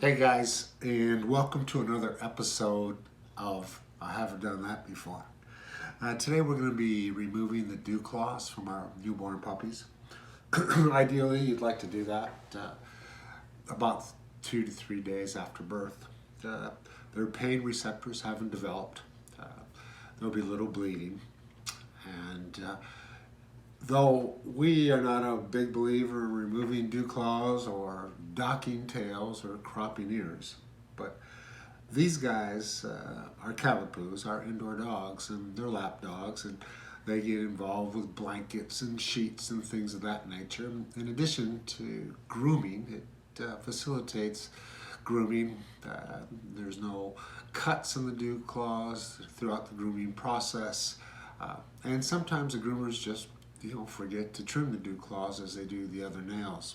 Hey guys, and welcome to another episode of I Haven't Done That Before. Today we're going to be removing the dewclaws from our newborn puppies. Ideally, you'd like to do that about 2 to 3 days after birth. Their pain receptors haven't developed. There'll be little bleeding, and though we are not a big believer in removing dew claws or docking tails or cropping ears, but these guys are Cavapoos, our indoor dogs, and they're lap dogs, and they get involved with blankets and sheets and things of that nature. In addition to grooming, it facilitates grooming. There's no cuts in the dew claws throughout the grooming process, and sometimes the groomers just forget to trim the dew claws as they do the other nails.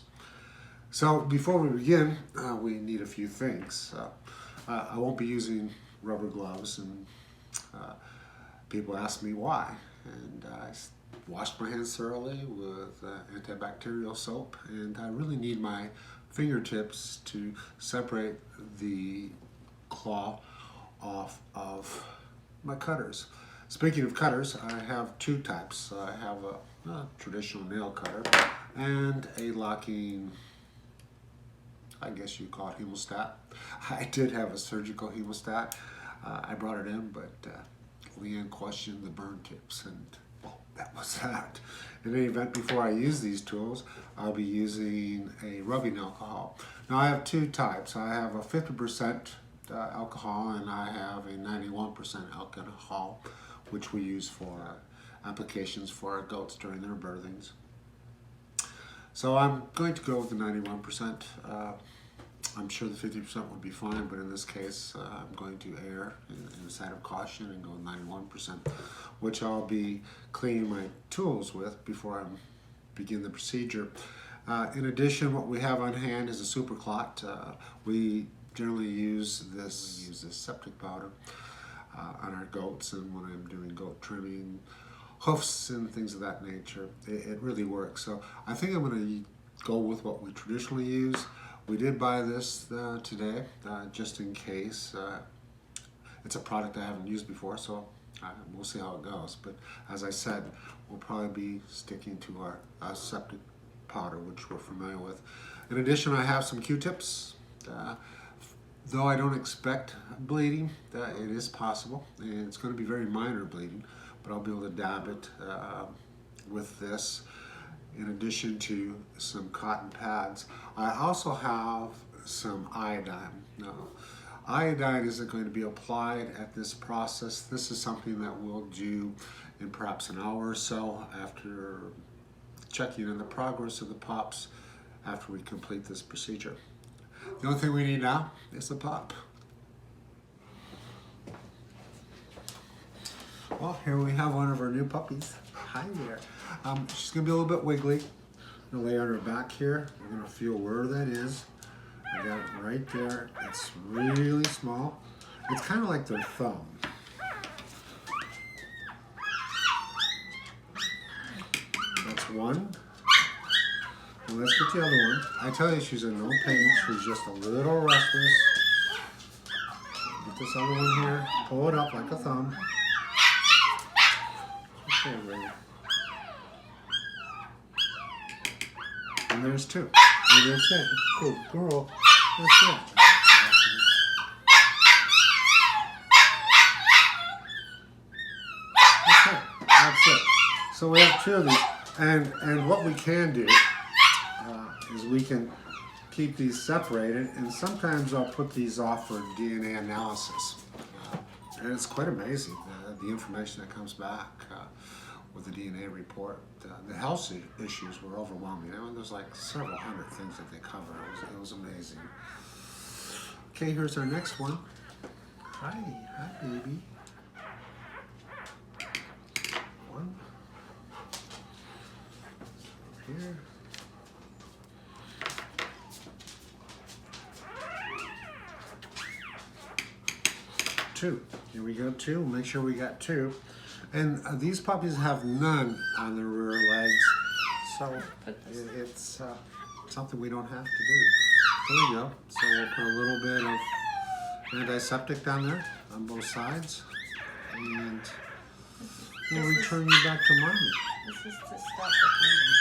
So before we begin, we need a few things. I won't be using rubber gloves, and people ask me why. And I washed my hands thoroughly with antibacterial soap, and I really need my fingertips to separate the claw off of my cutters. Speaking of cutters, I have two types. I have a traditional nail cutter and a locking, I guess you call it hemostat. I did have a surgical hemostat. I brought it in, but Leanne questioned the burn tips, and well, that was that. In any event, before I use these tools, I'll be using a rubbing alcohol. Now I have two types. I have a 50% alcohol, and I have a 91% alcohol, which we use for applications for our goats during their birthings. So I'm going to go with the 91%. I'm sure the 50% would be fine, but in this case, I'm going to err in the side of caution and go with 91%, which I'll be cleaning my tools with before I begin the procedure. In addition, what we have on hand is a super clot. We generally use this septic powder on our goats, and when I'm doing goat trimming, hoofs and things of that nature, it really works. So I think I'm going to go with what we traditionally use. We did buy this today, just in case. It's a product I haven't used before, so we'll see how it goes. But as I said, we'll probably be sticking to our septic powder, which we're familiar with. In addition, I have some Q-tips. Though I don't expect bleeding, it is possible, and it's going to be very minor bleeding, but I'll be able to dab it with this, in addition to some cotton pads. I also have some iodine. Now, iodine isn't going to be applied at this process. This is something that we'll do in perhaps an hour or so after checking on the progress of the pups after we complete this procedure. The only thing we need now is the pup. Well, here we have one of our new puppies. Hi there. She's gonna be a little bit wiggly. I'm gonna lay on her back here. We're gonna feel where that is. I got it right there. It's really small. It's kind of like their thumb. That's one. Well, let's get the other one. I tell you, she's in no pain. She's just a little restless. Get this other one here. Pull it up like a thumb. Okay, Ray. And there's two. And that's it. Good girl. That's it. That's it. That's it. So we have two of these. And what we can do is we can keep these separated, and sometimes I'll put these off for DNA analysis. And it's quite amazing, the information that comes back with the DNA report. The health issues were overwhelming. I mean, there's like several hundred things that they cover. It was amazing. Okay, here's our next one. Hi baby. One. Over here. Two. Here we go, two. Make sure we got two. And these puppies have none on their rear legs, so it's something we don't have to do. There we go. So we'll put a little bit of antiseptic down there on both sides. And we'll return you back to mommy. This is to stop the bleeding.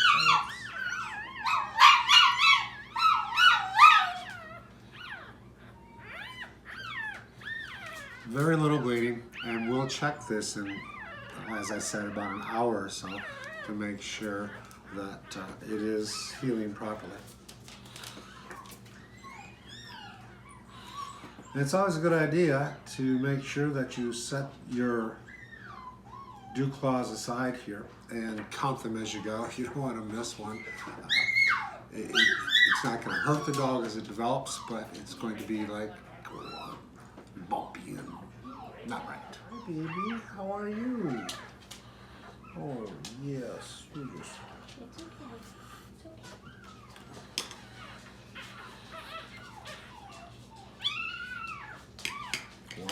Very little bleeding, and we'll check this in, as I said, about an hour or so to make sure that it is healing properly. And it's always a good idea to make sure that you set your dewclaws aside here and count them as you go. You don't want to miss one. It's not going to hurt the dog as it develops, but it's going to be like bumpy and not right. Hi, baby. How are you? Oh, yes. You just...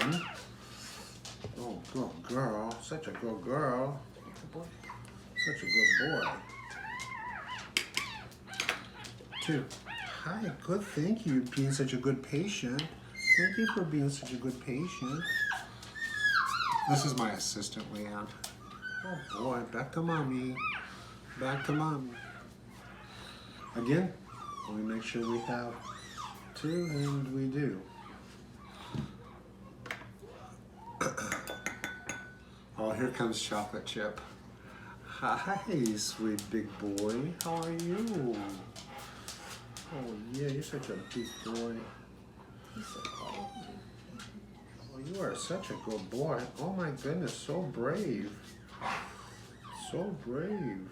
One. Oh, good girl. Such a good girl. Such a good boy. Two. Hi, good. Thank you for being such a good patient. Thank you for being such a good patient. This is my assistant, Leanne. Oh boy, back to mommy. Back to mommy. Again, we make sure we have two, and we do. Oh, here comes Chocolate Chip. Hi, sweet big boy. How are you? Oh yeah, you're such a big boy. Oh, you are such a good boy. Oh my goodness, so brave. So brave.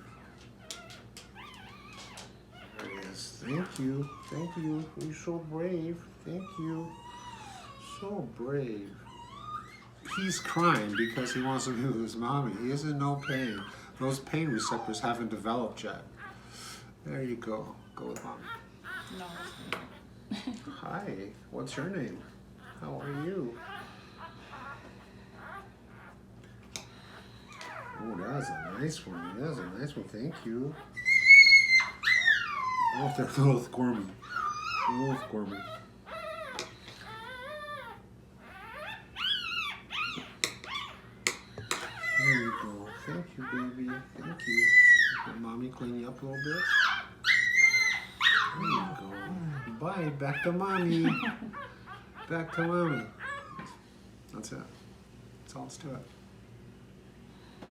There he is. Thank you. Thank you. You're so brave. Thank you. So brave. He's crying because he wants to be with his mommy. He is in no pain. Those pain receptors haven't developed yet. There you go. Go with mommy. No. Hi. What's your name? How are you? Oh, that was a nice one. That was a nice one. Thank you. Oh, they're a little squirmy. A little squirmy. There you go. Thank you, baby. Thank you. Let mommy clean you up a little bit. There you go. Bye. Back to mommy. Back to mommy. That's it. That's all let's do it.